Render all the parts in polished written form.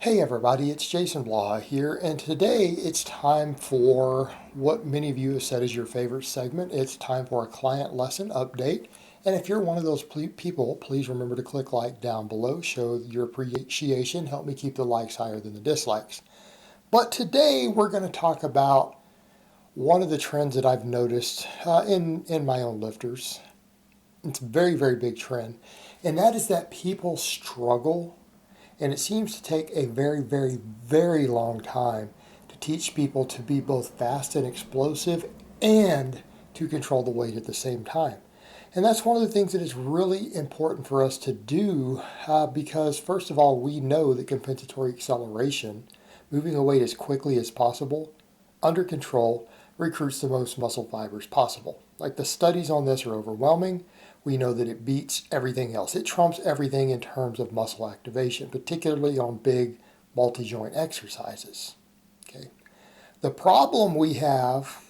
Hey everybody, it's Jason Blaha here, and today it's time for what many of you have said is your favorite segment. It's time for a client lesson update. And if you're one of those people, please remember to click like down below, show your appreciation, help me keep the likes higher than the dislikes. But today we're going to talk about one of the trends that I've noticed in my own lifters. It's a very, very big trend, and that is that people struggle. And it seems to take a very, very, very long time to teach people to be both fast and explosive and to control the weight at the same time. And that's one of the things that is really important for us to do because, first of all, we know that compensatory acceleration, moving a weight as quickly as possible, under control, recruits the most muscle fibers possible. Like the studies on this are overwhelming. We know that it beats everything else. It trumps everything in terms of muscle activation, particularly on big multi-joint exercises. Okay. The problem we have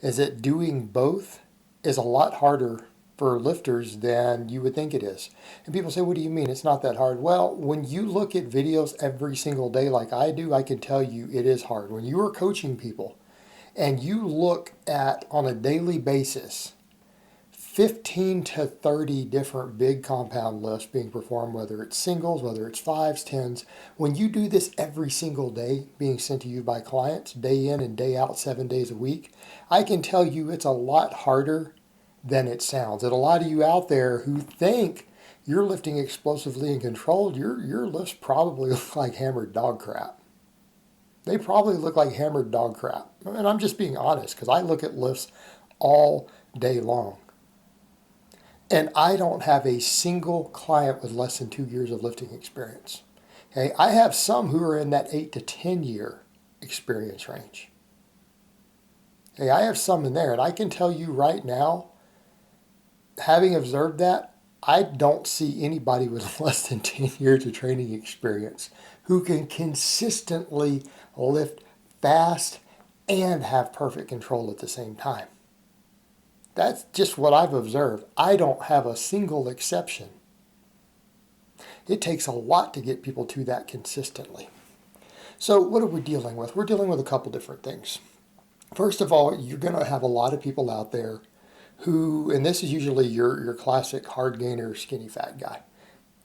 is that doing both is a lot harder for lifters than you would think it is. And people say, what do you mean? It's not that hard. Well, when you look at videos every single day like I do, I can tell you it is hard. When you are coaching people and you look at on a daily basis 15 to 30 different big compound lifts being performed, whether it's singles, whether it's fives, tens. When you do this every single day, being sent to you by clients, day in and day out, 7 days a week, I can tell you it's a lot harder than it sounds. And a lot of you out there who think you're lifting explosively and controlled, your lifts probably look like hammered dog crap. They probably look like hammered dog crap. And I'm just being honest because I look at lifts all day long. And I don't have a single client with less than 2 years of lifting experience. Okay, I have some who are in that 8 to 10 year experience range. Okay, I have some in there, and I can tell you right now, having observed that, I don't see anybody with less than 10 years of training experience who can consistently lift fast and have perfect control at the same time. That's just what I've observed. I don't have a single exception. It takes a lot to get people to that consistently. So what are we dealing with? We're dealing with a couple different things. First of all, you're going to have a lot of people out there who, and this is usually your classic hard gainer, skinny fat guy.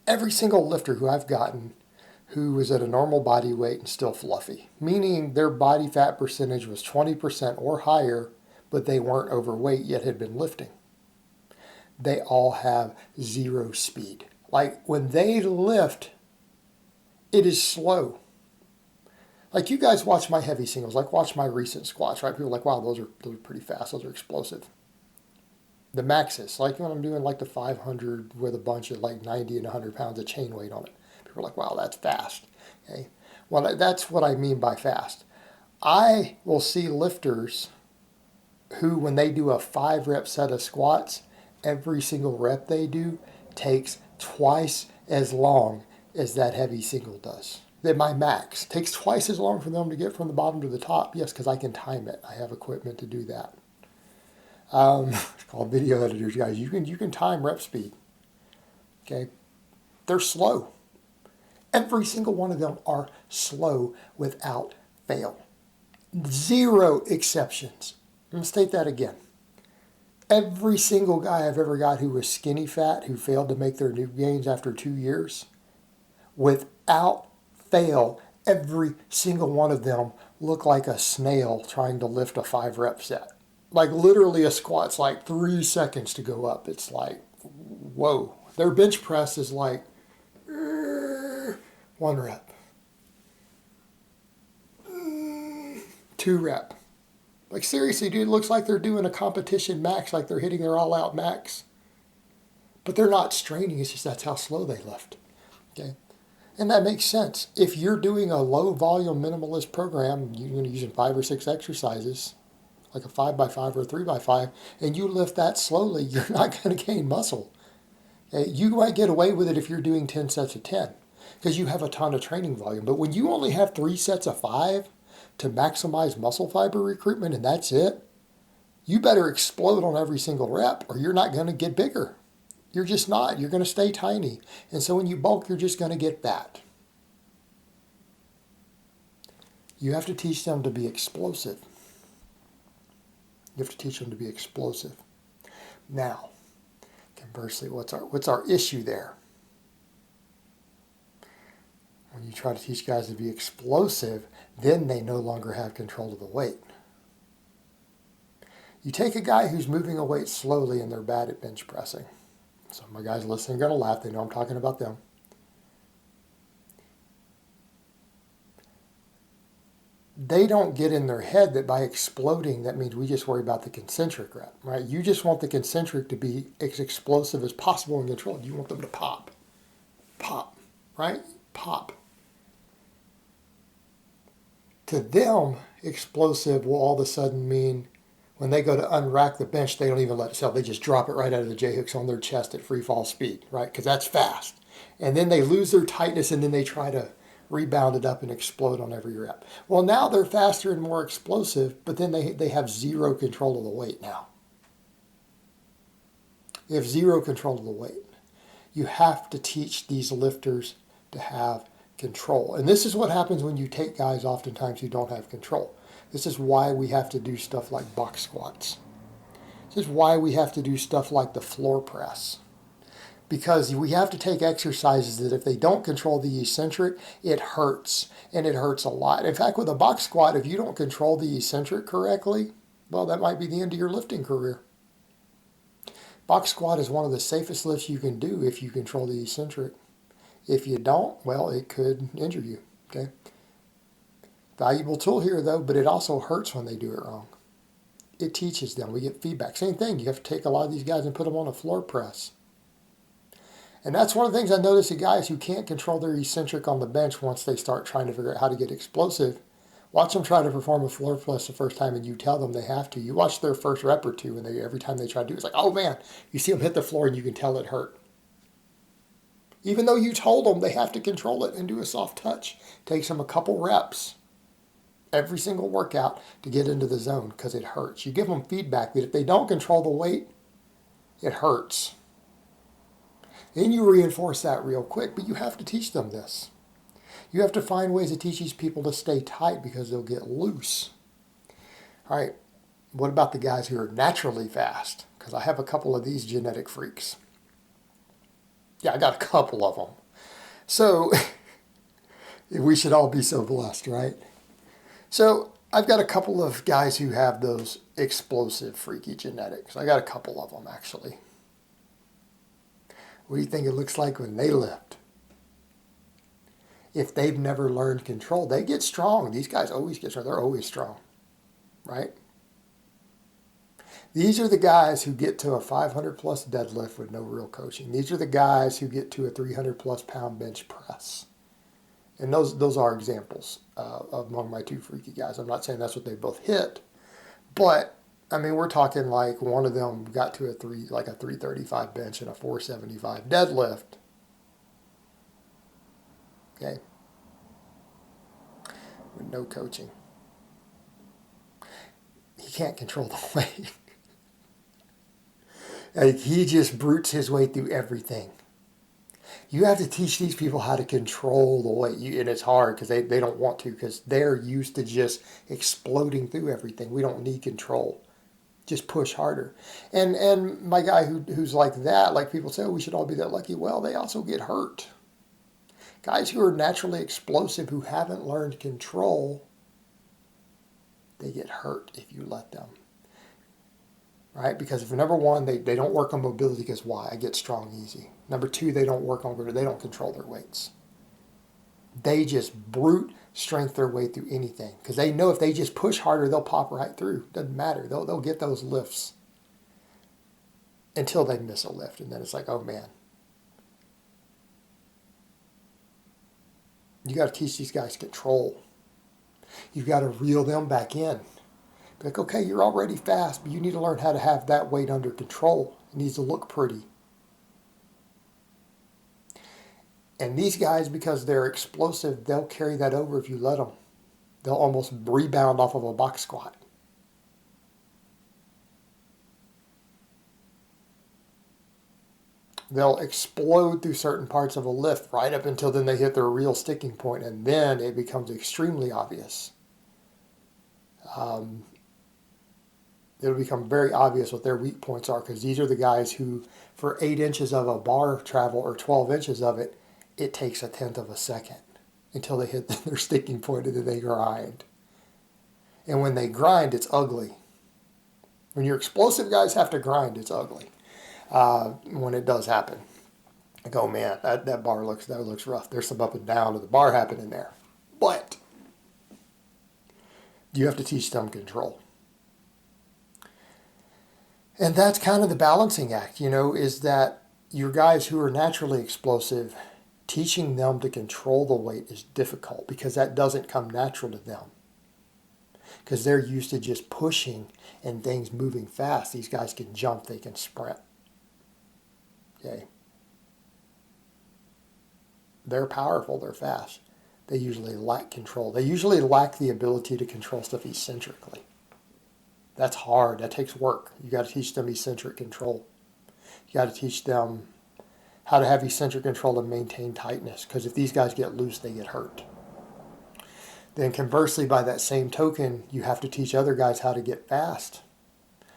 Every single lifter who I've gotten who was at a normal body weight and still fluffy, meaning their body fat percentage was 20% or higher, but they weren't overweight yet had been lifting. They all have zero speed. Like when they lift, it is slow. Like you guys watch my heavy singles, like watch my recent squats, right? People are like, wow, those are pretty fast, those are explosive. The maxes, like when I'm doing like the 500 with a bunch of like 90 and 100 pounds of chain weight on it. People are like, wow, that's fast. Okay, well, that's what I mean by fast. I will see lifters who, when they do a 5-rep set of squats, every single rep they do takes twice as long as that heavy single does. That my max takes twice as long for them to get from the bottom to the top. Yes, because I can time it. I have equipment to do that. It's called video editors, guys. You can time rep speed. Okay, they're slow. Every single one of them are slow without fail. Zero exceptions. I'm going to state that again. Every single guy I've ever got who was skinny fat, who failed to make their new gains after 2 years, without fail, every single one of them looked like a snail trying to lift a 5-rep set. Like literally a squat's like 3 seconds to go up. It's like, whoa. Their bench press is like 1 rep. 2 rep. Like seriously, dude, it looks like they're doing a competition max, like they're hitting their all-out max. But they're not straining, it's just that's how slow they lift. Okay? And that makes sense. If you're doing a low-volume minimalist program, you're going to use 5 or 6 exercises, like a 5x5 or a 3x5, and you lift that slowly, you're not going to gain muscle. Okay? You might get away with it if you're doing 10 sets of 10, because you have a ton of training volume. But when you only have 3 sets of 5, to maximize muscle fiber recruitment and that's it, you better explode on every single rep or you're not going to get bigger. You're just not. You're going to stay tiny. And so when you bulk, you're just going to get fat. You have to teach them to be explosive. You have to teach them to be explosive. Now, conversely, what's our issue there? When you try to teach guys to be explosive, then they no longer have control of the weight. You take a guy who's moving a weight slowly and they're bad at bench pressing. Some of my guys listening are going to laugh. They know I'm talking about them. They don't get in their head that by exploding, that means we just worry about the concentric rep, right? You just want the concentric to be as explosive as possible and controlled. You want them to pop, right? Pop. To them, explosive will all of a sudden mean when they go to unrack the bench, they don't even let it settle. They just drop it right out of the J-hooks on their chest at free fall speed, right? Because that's fast. And then they lose their tightness and then they try to rebound it up and explode on every rep. Well, now they're faster and more explosive, but then they have zero control of the weight now. They have zero control of the weight. You have to teach these lifters to have control. And this is what happens when you take guys oftentimes who don't have control. This is why we have to do stuff like box squats. This is why we have to do stuff like the floor press. Because we have to take exercises that if they don't control the eccentric, it hurts. And it hurts a lot. In fact, with a box squat, if you don't control the eccentric correctly, well, that might be the end of your lifting career. Box squat is one of the safest lifts you can do if you control the eccentric. If you don't, well, it could injure you, okay? Valuable tool here, though, but it also hurts when they do it wrong. It teaches them. We get feedback. Same thing. You have to take a lot of these guys and put them on a floor press. And that's one of the things I notice in guys who can't control their eccentric on the bench once they start trying to figure out how to get explosive. Watch them try to perform a floor press the first time and you tell them they have to. You watch their first rep or two and every time they try to do it, it's like, oh man, you see them hit the floor and you can tell it hurt. Even though you told them they have to control it and do a soft touch. Takes them a couple reps every single workout to get into the zone because it hurts. You give them feedback that if they don't control the weight, it hurts. Then you reinforce that real quick, but you have to teach them this. You have to find ways to teach these people to stay tight because they'll get loose. All right, what about the guys who are naturally fast? Because I have a couple of these genetic freaks. Yeah, I got a couple of them. So we should all be so blessed, right? So I've got a couple of guys who have those explosive, freaky genetics. I got a couple of them, actually. What do you think it looks like when they lift? If they've never learned control, they get strong. These guys always get strong. They're always strong, right? These are the guys who get to a 500 plus deadlift with no real coaching. These are the guys who get to a 300 plus pound bench press. And those are examples among my two freaky guys. I'm not saying that's what they both hit, but I mean, we're talking like one of them got to a 335 bench and a 475 deadlift. Okay. With no coaching. He can't control the weight. Like, he just brutes his way through everything. You have to teach these people how to control the weight. And it's hard because they don't want to because they're used to just exploding through everything. We don't need control. Just push harder. And my guy who's like that, like people say, oh, we should all be that lucky. Well, they also get hurt. Guys who are naturally explosive, who haven't learned control, they get hurt if you let them. Right? Because if number one, they don't work on mobility because why? I get strong easy. Number two, they don't work on, they don't control their weights. They just brute strength their way through anything. Because they know if they just push harder, they'll pop right through. Doesn't matter. They'll get those lifts until they miss a lift. And then it's like, oh man. You got to teach these guys control. You've got to reel them back in. Be like, okay, you're already fast, but you need to learn how to have that weight under control. It needs to look pretty. And these guys, because they're explosive, they'll carry that over if you let them. They'll almost rebound off of a box squat. They'll explode through certain parts of a lift right up until then they hit their real sticking point, and then it becomes extremely obvious. Um, it'll become very obvious what their weak points are, because these are the guys who, for 8 inches of a bar travel or 12 inches of it, it takes a tenth of a second until they hit their sticking point and then they grind. And when they grind, it's ugly. When your explosive guys have to grind, it's ugly. When it does happen, I go, man, that bar looks rough. There's some up and down to the bar happening there, but you have to teach them control. And that's kind of the balancing act, is that your guys who are naturally explosive, teaching them to control the weight is difficult because that doesn't come natural to them. Because they're used to just pushing and things moving fast. These guys can jump, they can sprint. Okay. They're powerful, they're fast. They usually lack control. They usually lack the ability to control stuff eccentrically. That's hard. That takes work. You got to teach them eccentric control. You got to teach them how to have eccentric control and maintain tightness. Because if these guys get loose, they get hurt. Then conversely, by that same token, you have to teach other guys how to get fast,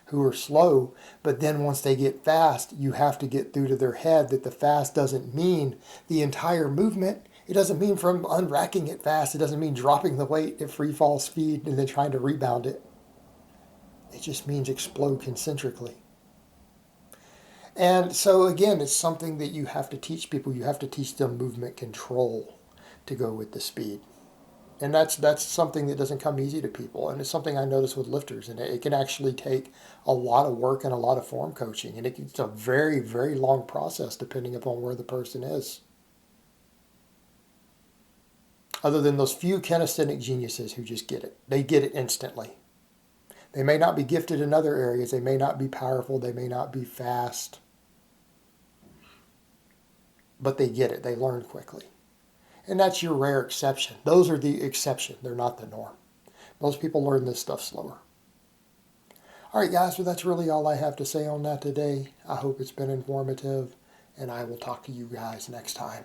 who are slow. But then once they get fast, you have to get through to their head that the fast doesn't mean the entire movement. It doesn't mean from unracking it fast. It doesn't mean dropping the weight at free fall speed and then trying to rebound it. It just means explode concentrically. And so again, it's something that you have to teach people. You have to teach them movement control to go with the speed. And that's something that doesn't come easy to people. And it's something I notice with lifters. And it can actually take a lot of work and a lot of form coaching. And it's a very, very long process depending upon where the person is. Other than those few kinesthetic geniuses who just get it. They get it instantly. They may not be gifted in other areas. They may not be powerful. They may not be fast. But they get it. They learn quickly. And that's your rare exception. Those are the exception. They're not the norm. Most people learn this stuff slower. All right, guys. So that's really all I have to say on that today. I hope it's been informative. And I will talk to you guys next time.